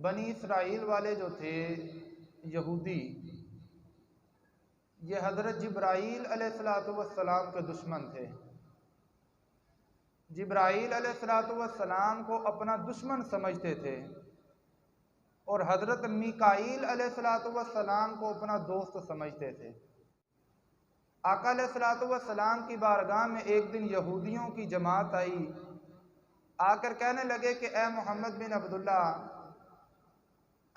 बनी इसराइल वाले जो थे यहूदी, ये हज़रत जिब्राईल अलैहिस्सलातु वस्सलाम के दुश्मन थे। जिब्राईल अलैहिस्सलातु वस्सलाम को अपना दुश्मन समझते थे और हज़रत मीकाईल अलैहिस्सलातु वस्सलाम को अपना दोस्त समझते थे। आका अलैहिस्सलातु वस्सलाम की बारगाह में एक दिन यहूदियों की जमात आई, आकर कहने लगे कि ए मोहम्मद बिन अब्दुल्ला,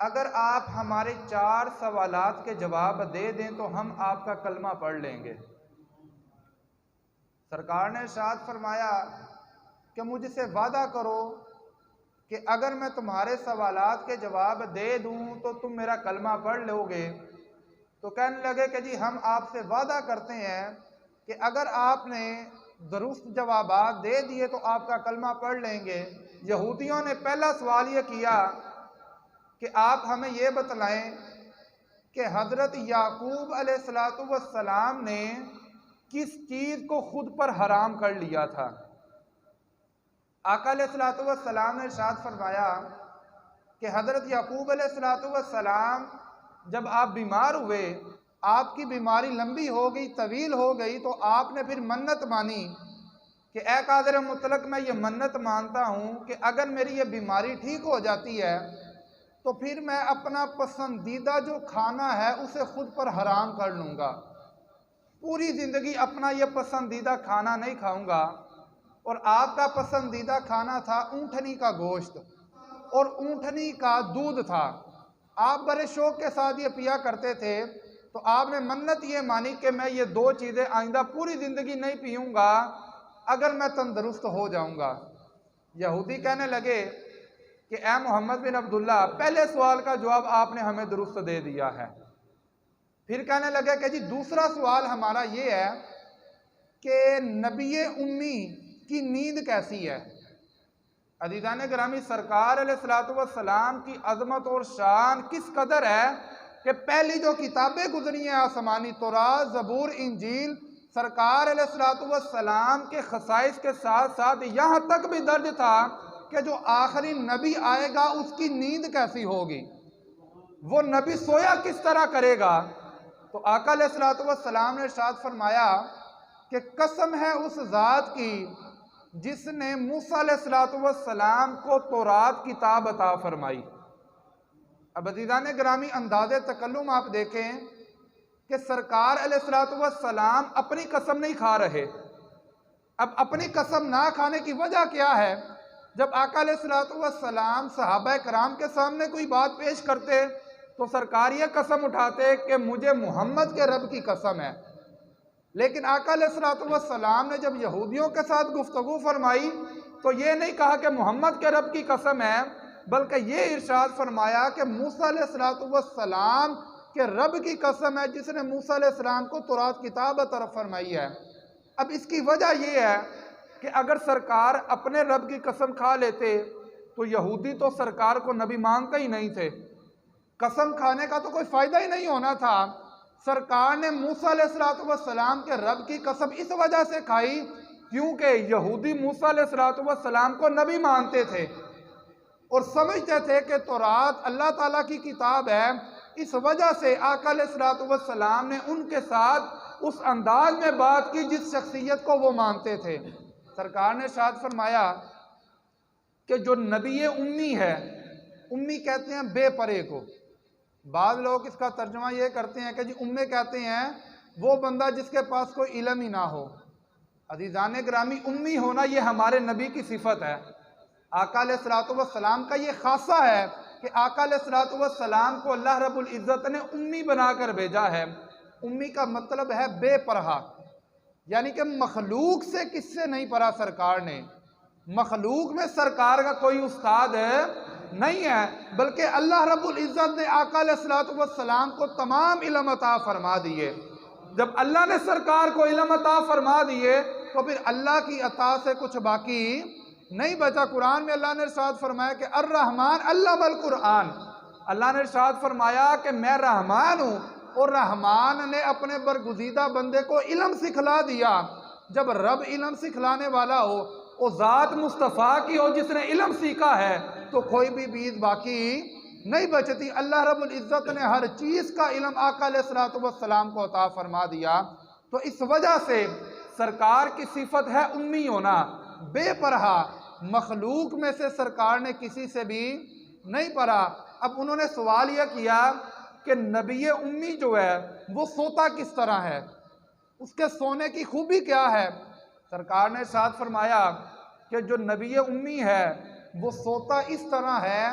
अगर आप हमारे 4 सवालात के जवाब दे दें तो हम आपका कलमा पढ़ लेंगे। सरकार ने इरशाद फरमाया कि मुझसे वादा करो कि अगर मैं तुम्हारे सवालात के जवाब दे दूं तो तुम मेरा कलमा पढ़ लोगे। तो कहने लगे कि जी हम आपसे वादा करते हैं कि अगर आपने दुरुस्त जवाबात दे दिए तो आपका कलमा पढ़ लेंगे। यहूदियों ने पहला सवाल ये किया कि आप हमें ये बतलाएं कि हज़रत याकूब अलैहिस्सलातु वस्सलाम ने किस चीज़ को खुद पर हराम कर लिया था। आका अलैहिस्सलातु वस्सलाम ने इरशाद फरमाया कि हज़रत याकूब अलैहिस्सलातु वस्सलाम जब आप बीमार हुए, आपकी बीमारी लंबी हो गई, तवील हो गई, तो आपने फिर मन्नत मानी कि ए कादिर मुतलक, मैं ये मन्नत मानता हूँ कि अगर मेरी ये बीमारी ठीक हो जाती है तो फिर मैं अपना पसंदीदा जो खाना है उसे खुद पर हराम कर लूँगा, पूरी ज़िंदगी अपना ये पसंदीदा खाना नहीं खाऊँगा। और आपका पसंदीदा खाना था ऊँटनी का गोश्त और ऊँटनी का दूध था। आप बड़े शौक़ के साथ ये पिया करते थे, तो आपने मन्नत ये मानी कि मैं ये 2 चीज़ें आइंदा पूरी ज़िंदगी नहीं पीऊँगा अगर मैं तंदुरुस्त हो जाऊँगा। यहूदी कहने लगे कि ए मोहम्मद बिन अब्दुल्ला, पहले सवाल का जवाब आपने हमें दुरुस्त दे दिया है। फिर कहने लगे कि जी दूसरा सवाल हमारा ये है कि नबी उम्मी की नींद कैसी है। अज़ीज़ान गिरामी, सरकार अलैहिस्सलातु वस्सलाम की अज़मत और शान किस कदर है कि पहली जो किताबें गुजरी हैं आसमानी, तौरात, ज़बूर, इंजील, सरकार अलैहिस्सलातु वस्सलाम के खसाइस के साथ साथ यहाँ तक भी दर्ज था कि जो आखिरी नबी आएगा उसकी नींद कैसी होगी, वो नबी सोया किस तरह करेगा। तो आका अलैहिस्सलातु वस्सलाम ने इरशाद फरमाया कि कसम है उस ज़ात की जिसने मूसा अलैहिस्सलातु वस्सलाम को तौरात किताब अता फरमाई। अब अज़ीज़ान गिरामी, अंदाज़े तकल्लुम आप देखें कि सरकार अलैहिस्सलातु वस्सलाम अपनी कसम नहीं खा रहे। अब अपनी कसम ना खाने की वजह क्या है? जब आका अलैहिस्सलातु वस्सलाम सहाबा कराम के सामने कोई बात पेश करते तो सरकार ये कसम उठाते कि मुझे मोहम्मद के रब की कसम है। लेकिन आका अलैहिस्सलातु वस्सलाम ने जब यहूदियों के साथ गुफ्तगू फरमाई तो ये नहीं कहा कि मोहम्मद के रब की कसम है, बल्कि ये इरशाद फरमाया कि मूसा अलैहिस्सलातु वस्सलाम के रब की कसम है जिसने मूसा अलैहिस्सलाम को तौरात किताब अता फरमाई है। अब इसकी वजह यह है कि अगर सरकार अपने रब की कसम खा लेते तो यहूदी तो सरकार को नबी मानते ही नहीं थे, कसम खाने का तो कोई फ़ायदा ही नहीं होना था। सरकार ने मूसा अलैहिस्सलातु वस्सलाम के रब की कसम इस वजह से खाई क्योंकि यहूदी मूसा अलैहिस्सलातु वस्सलाम को नबी मानते थे और समझते थे कि तौरात अल्लाह ताला की किताब है। इस वजह से आका अलैहिस्सलातु वस्सलाम ने उनके साथ उस अंदाज में बात की जिस शख्सियत को वो मानते थे। सरकार ने इरशाद फरमाया कि जो नबी उम्मी है, उम्मी कहते हैं बेपरे को। बाद लोग इसका तर्जुमा ये करते हैं कि जी उम्मे कहते हैं वो बंदा जिसके पास कोई इल्म ही ना हो। अज़ीज़ान गिरामी, उम्मी होना ये हमारे नबी की सिफत है। आका अलैहिस्सलातु वस्सलाम का ये खासा है कि आका अलैहिस्सलातु वस्सलाम को अल्लाह रब्बुल इज़्ज़त ने उम्मी बनाकर भेजा है। उम्मी का मतलब है बेपरहा, यानी कि मखलूक से किससे नहीं पढ़ा सरकार ने। मखलूक में सरकार का कोई उस्ताद नहीं है, बल्कि अल्लाह रब्बुल इज़्ज़त ने आका अलैहिस्सलातु वस्सलाम को तमाम इल्म अता फरमा दिए। जब अल्लाह ने सरकार को इल्म अता फरमा दिए तो फिर अल्लाह की अता से कुछ बाकी नहीं बचा। कुरान में अल्लाह ने इरशाद फरमाया कि अर्रहमान अल्लमल कुरान, अल्लाह ने इरशाद फरमाया कि मैं रहमान हूँ और रहमान ने अपने बरगुज़ीदा बंदे को इल्म सिखला दिया। जब रब इल्म सिखलाने वाला हो, वो ज़ात मुस्तफ़ा की हो जिसने इल्म सीखा है, तो कोई भी बीज बाकी नहीं बचती। अल्लाह रब्बुल इज़्ज़त ने हर चीज़ का इल्म आका अलैहिस्सलातु वस्सलाम को अता फरमा दिया। तो इस वजह से सरकार की सिफत है उम्मी होना, बेपरहा। मखलूक में से सरकार ने किसी से भी नहीं पढ़ा। अब उन्होंने सवाल यह किया कि नबी उम्मी जो है वो सोता किस तरह है, उसके सोने की खूबी क्या है। सरकार ने साथ फरमाया कि जो नबी उम्मी है वो सोता इस तरह है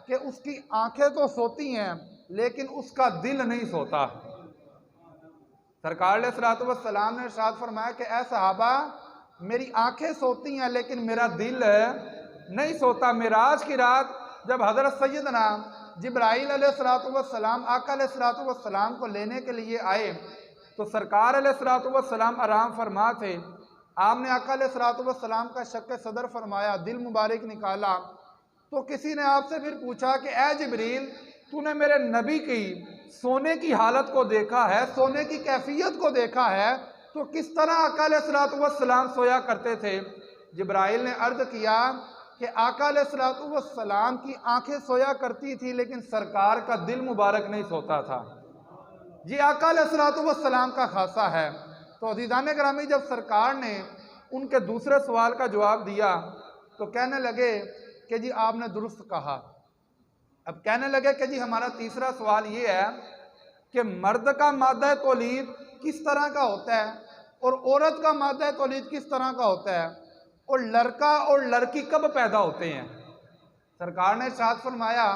कि उसकी आंखें तो सोती हैं लेकिन उसका दिल नहीं सोता। सरकार अलैहिस्सलातु वस्सलाम ने इरशाद फरमाया कि ऐ सहाबा, मेरी आंखें सोती हैं लेकिन मेरा दिल नहीं सोता। मिराज की रात जब हज़रत सैयदना जिब्राइल अलैहिस्सलातु वस्सलाम आका अलैहिस्सलातु वस्सलाम को लेने के लिए आए तो सरकार अलैहिस्सलातु वस्सलाम आराम फरमा थे। आपने आका अलैहिस्सलातु वस्सलाम का शक्के सदर फरमाया, दिल मुबारक निकाला। तो किसी ने आपसे फिर पूछा कि ए जिब्रील, तूने मेरे नबी की सोने की हालत को देखा है, सोने की कैफियत को देखा है, तो किस तरह आका अलैहिस्सलातु वस्सलाम सोया करते थे। जिब्राइल ने अर्ज किया कि आका अलैहिस्सलातु वस्सलाम की आंखें सोया करती थी लेकिन सरकार का दिल मुबारक नहीं सोता था। ये आका अलैहिस्सलातु वस्सलाम का खासा है। तो अज़ीज़ान गिरामी, जब सरकार ने उनके दूसरे सवाल का जवाब दिया तो कहने लगे कि जी आपने दुरुस्त कहा। अब कहने लगे कि जी हमारा तीसरा सवाल ये है कि मर्द का मादा तौलीद किस तरह का होता है और औरत का मादा तौलीद किस तरह का होता है, और लड़का और लड़की कब पैदा होते हैं। सरकार ने इरशाद फरमाया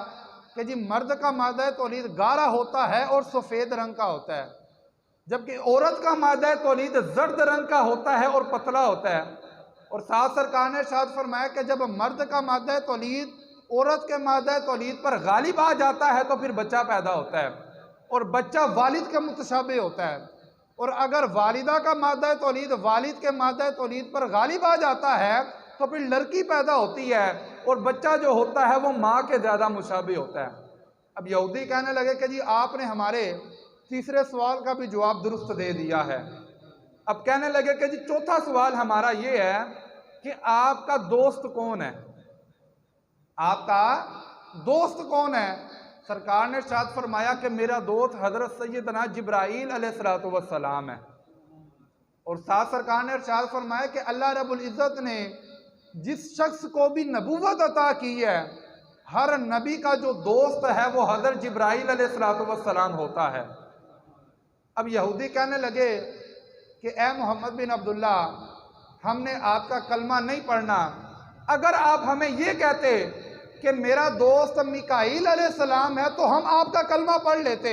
कि जी मर्द का मादा तौलीद गाढ़ा होता है और सफ़ेद रंग का होता है, जबकि औरत का मादा तौलीद जर्द रंग का होता है और पतला होता है। और साथ सरकार ने इरशाद फरमाया कि जब मर्द का मादा तौलीद औरत के मादा तौलीद पर गालिब आ जाता है तो फिर बच्चा पैदा होता है और बच्चा वालिद के मुतशाबे होता है। और अगर वालिदा का मादा तौलीद वालिद के मादा तौलीद पर गालिब आ जाता है तो फिर लड़की पैदा होती है और बच्चा जो होता है वो माँ के ज़्यादा मुशाबे होता है। अब यहूदी कहने लगे कि जी आपने हमारे तीसरे सवाल का भी जवाब दुरुस्त दे दिया है। अब कहने लगे कि जी चौथा सवाल हमारा ये है कि आपका दोस्त कौन है, आपका दोस्त कौन है। सरकार ने इरशाद फरमाया कि मेरा दोस्त हजरत सैयदना जिब्राइल अलैहिस्सलातु वस्सलाम है। और साथ सरकार ने इरशाद फरमाया कि अल्लाह रब्बुल इज़्ज़त ने जिस शख्स को भी नबूवत अता की है, हर नबी का जो दोस्त है वो हजरत जिब्राइल अलैहिस्सलातु वस्सलाम होता है। अब यहूदी कहने लगे कि ए मोहम्मद बिन अब्दुल्ला, हमने आपका कलमा नहीं पढ़ना। अगर आप हमें ये कहते कि मेरा दोस्त मिकाईल अलैहिस्सलाम है तो हम आपका कलमा पढ़ लेते,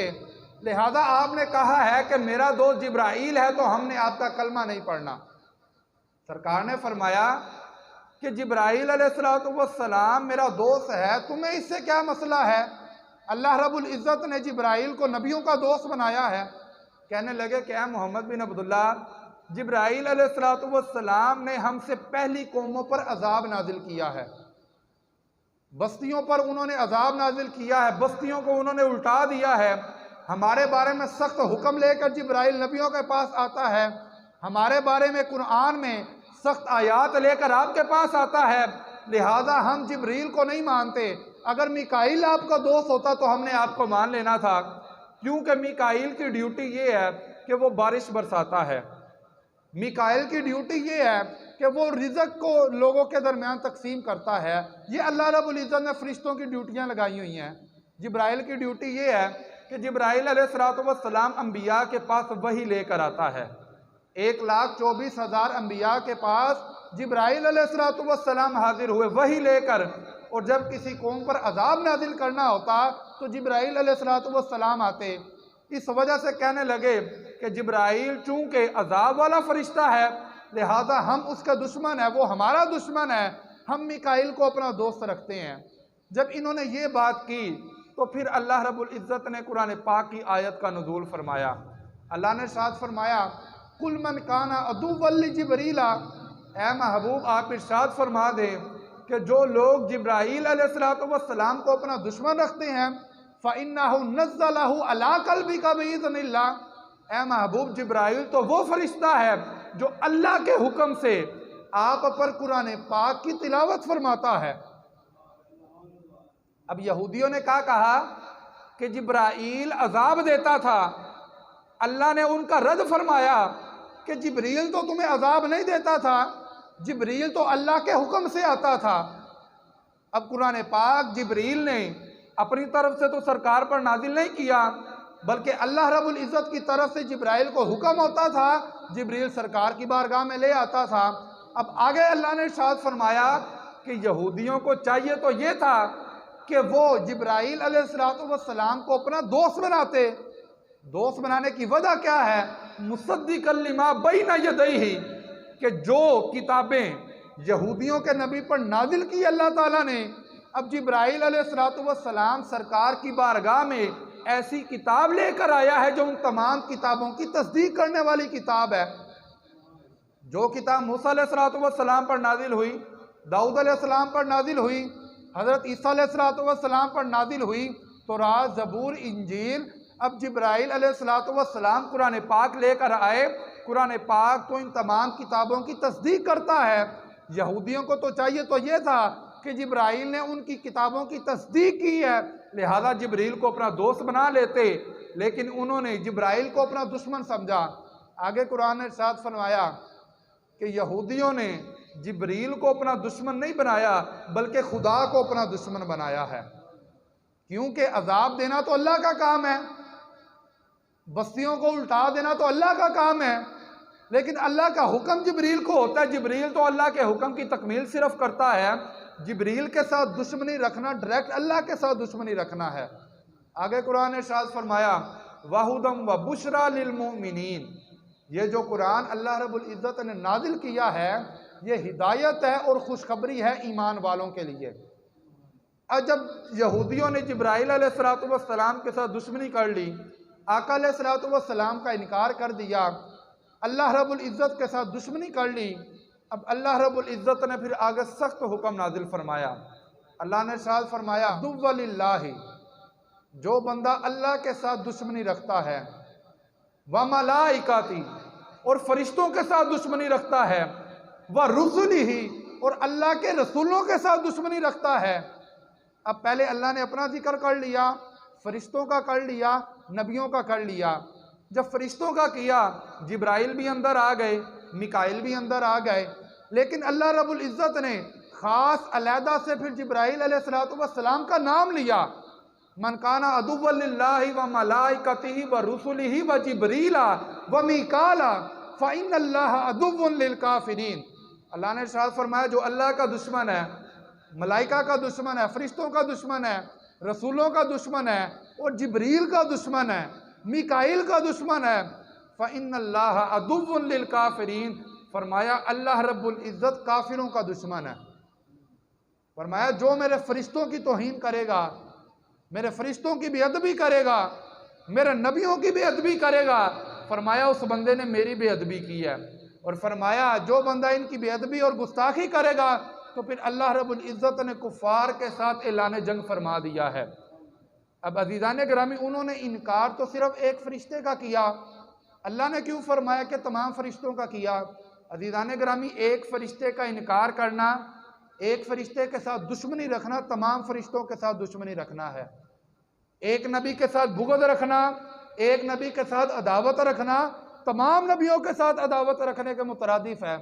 लिहाजा आपने कहा है कि मेरा दोस्त जिब्राइल है तो हमने आपका कलमा नहीं पढ़ना। सरकार ने फरमाया कि जिब्राइल अलैहिस्सलातु वस्सलाम मेरा दोस्त है, तुम्हें इससे क्या मसला है। अल्लाह रब्बुल इज़्ज़त ने जिब्राइल को नबियों का दोस्त बनाया है। कहने लगे कि ए मोहम्मद बिन अब्दुल्ला, जिब्राइल अलैहिस्सलातु वस्सलाम ने हमसे पहली कौमों पर अजाब नाजिल किया है, बस्तियों पर उन्होंने अजाब नाजिल किया है, बस्तियों को उन्होंने उल्टा दिया है। हमारे बारे में सख्त हुक्म लेकर जिब्राइल नबियों के पास आता है, हमारे बारे में कुरान में सख्त आयात लेकर आपके पास आता है, लिहाजा हम जिब्रील को नहीं मानते। अगर मिकाईल आपका दोस्त होता तो हमने आपको मान लेना था, क्योंकि मिकाईल की ड्यूटी ये है कि वो बारिश बरसाता है। मिकाईल की ड्यूटी ये है कि वो रिज़्क को लोगों के दरमियान तकसीम करता है। ये अल्लाह रब्बुल इज़्ज़त ने फरिश्तों की ड्यूटियाँ लगाई हुई हैं। जिब्राइल की ड्यूटी ये है कि जिब्राइल अलैहिस्सलातु वस्सलाम अंबिया के पास वही लेकर आता है। 1,24,000 अंबिया के पास जिब्राइल अलैहिस्सलातु वस्सलाम हाजिर हुए वही लेकर, और जब किसी कौम पर अजाब नाजिल करना होता तो जिब्राइल अलैहिस्सलातु वस्सलाम आते। इस वजह से कहने लगे कि जिब्राइल चूंकि अजाब वाला फरिश्ता है लिहाजा हम उसका दुश्मन है, वो हमारा दुश्मन है, हम मिकाईल को अपना दोस्त रखते हैं। जब इन्होंने ये बात की तो फिर अल्लाह रब्बुल इज़्ज़त ने कुरान पाक की आयत का नुज़ूल फरमाया। अल्लाह ने इरशाद फरमाया, कुल मन काना अदुव्वल जिब्रीला, ए महबूब आप इरशाद फरमा दें कि जो लोग जिब्राइल अलैहिस्सलातु वस्सलाम को अपना दुश्मन रखते हैं, फ़इन्नहु नज़्ज़लहु अला क़ल्बिका बिइज़्निल्लाह, ए महबूब जिब्राइल तो वो फरिश्ता है जो अल्लाह के हुक्म से आप पर कुरान पाक की तिलावत फरमाता है। अब यहूदियों ने क्या कहा कि जिब्राईल अजाब देता था। अल्लाह ने उनका रद्द फरमाया कि जिब्रील तो तुम्हें अजाब नहीं देता था, जिब्रील तो अल्लाह के हुक्म से आता था। अब कुरान पाक जिब्रील ने अपनी तरफ से तो सरकार पर नाजिल नहीं किया, बल्कि अल्लाह रब्बुल इज़्ज़त की तरफ से जिब्राइल को हुक्म होता था, जिब्रील सरकार की बारगाह में ले आता था। अब आगे अल्लाह ने इरशाद फरमाया कि यहूदियों को चाहिए तो ये था कि वो जिब्राइल अलैहिस्सलाम को अपना दोस्त बनाते। दोस्त बनाने की वजह क्या है? मुसद्दिक़न लिमा बैना यदैहि, कि जो किताबें यहूदियों के नबी पर नाजिल की अल्लाह ताला ने, अब जिब्राइल अलैहिस्सलाम सरकार की बारगाह में ऐसी किताब लेकर आया है जो उन तमाम किताबों की तस्दीक करने वाली किताब है। जो किताब मूसा अलैहिस्सलाम पर नाजिल हुई, दाऊद अलैहिस्सलाम पर नाजिल हुई, हज़रत ईसा अलैहिस्सलाम पर नाजिल हुई, तौरात, ज़बूर, इंजील, अब जिब्राइल अलैहिस्सलाम कुरान पाक लेकर आए। कुरान पाक तो इन तमाम किताबों की तस्दीक करता है। यहूदियों को तो चाहिए तो ये था कि जिब्राइल ने उनकी किताबों की तस्दीक की है, लिहाजा जिब्रील को अपना दोस्त बना लेते, लेकिन उन्होंने जिब्राइल को अपना दुश्मन समझा। आगे कुरान ने इरशाद फरमाया कि यहूदियों ने जिब्रील को अपना दुश्मन नहीं बनाया, बल्कि खुदा को अपना दुश्मन बनाया है। क्योंकि अजाब देना तो अल्लाह का काम है, बस्तियों को उल्टा देना तो अल्लाह का काम है, लेकिन अल्लाह का हुक्म जिब्रील को होता है। जिब्रील तो अल्लाह के हुक्म की तकमील सिर्फ करता है। जिब्रील के साथ दुश्मनी रखना डायरेक्ट अल्लाह के साथ दुश्मनी रखना है। आगे कुरान ने इरशाद फरमाया वहुदम व बुशरा लिल मोमिनीन, ये जो कुरान अल्लाह रब्बुल इज़्ज़त ने नाजिल किया है, ये हिदायत है और खुशखबरी है ईमान वालों के लिए। अब जब यहूदियों ने जिब्राइल अलैहिस्सलाम के साथ दुश्मनी कर ली, आका अलैहिस्सलाम का इनकार कर दिया, अल्लाह रब्बुल इज़्ज़त के साथ दुश्मनी कर ली, अब अल्लाह रब्बुल इज़्ज़त ने फिर आगे सख्त हुक्म नाजिल फरमाया। अल्लाह ने इरशाद फरमाया दुव्वलिल्लाहि, जो बंदा अल्लाह के साथ दुश्मनी रखता है, व मलाइकाती, और फरिश्तों के साथ दुश्मनी रखता है, व रुसुलिही, और अल्लाह के रसूलों के साथ दुश्मनी रखता है। अब पहले अल्लाह ने अपना जिक्र कर लिया, फरिश्तों का कर लिया, नबियों का कर लिया। जब फरिश्तों का किया, जिब्राइल भी अंदर आ गए, मिकाइल भी अंदर आ गए, लेकिन अल्लाह रब्बुल इज़्ज़त ने ख़ास अलहदा से फिर जिब्राइल अलैहिस्सलाम का नाम लिया। मन काना अदुव्वन लिल्लाहि व मलाइकतिही व रुसुलिही व जिब्रीला व मीकाला फ़इन्नल्लाहा अदुव्वुन लिल काफ़िरीन। अल्लाह ने इरशाद फरमाया जो अल्लाह का दुश्मन है, मलाइका का दुश्मन है, फरिश्तों का दुश्मन है, रसूलों का दुश्मन है, और जिब्रील का दुश्मन है, मिकाइल का दुश्मन है, फ़इन्नल्लाहा अदुव्वुन लिल काफ़िरीन, फरमाया अल्लाह रब्बुल इज़्ज़त काफिरों का दुश्मन है। फरमाया जो मेरे फरिश्तों की तौहीन करेगा, मेरे फरिश्तों की बेअदबी करेगा, मेरे नबियों की बेअदबी करेगा, फरमाया उस बंदे ने मेरी बेअदबी की है। और फरमाया जो बंदा इनकी बेअदबी और गुस्ताखी करेगा तो फिर अल्लाह रब्बुल इज़्ज़त ने कुफ़ार के साथ ऐलान जंग फरमा दिया है। अब अज़ीज़ान गिरामी, उन्होंने इनकार तो सिर्फ एक फरिश्ते का किया, अल्लाह ने क्यों फरमाया कि तमाम फरिश्तों का किया? अज़ीज़ान गिरामी, एक फरिश्ते का इनकार करना, एक फरिश्ते के साथ दुश्मनी रखना, तमाम फरिश्तों के साथ दुश्मनी रखना है। एक नबी के साथ बुग़्ज़ रखना, एक नबी के साथ अदावत रखना, तमाम नबियों के साथ अदावत रखने के मुतरादिफ है।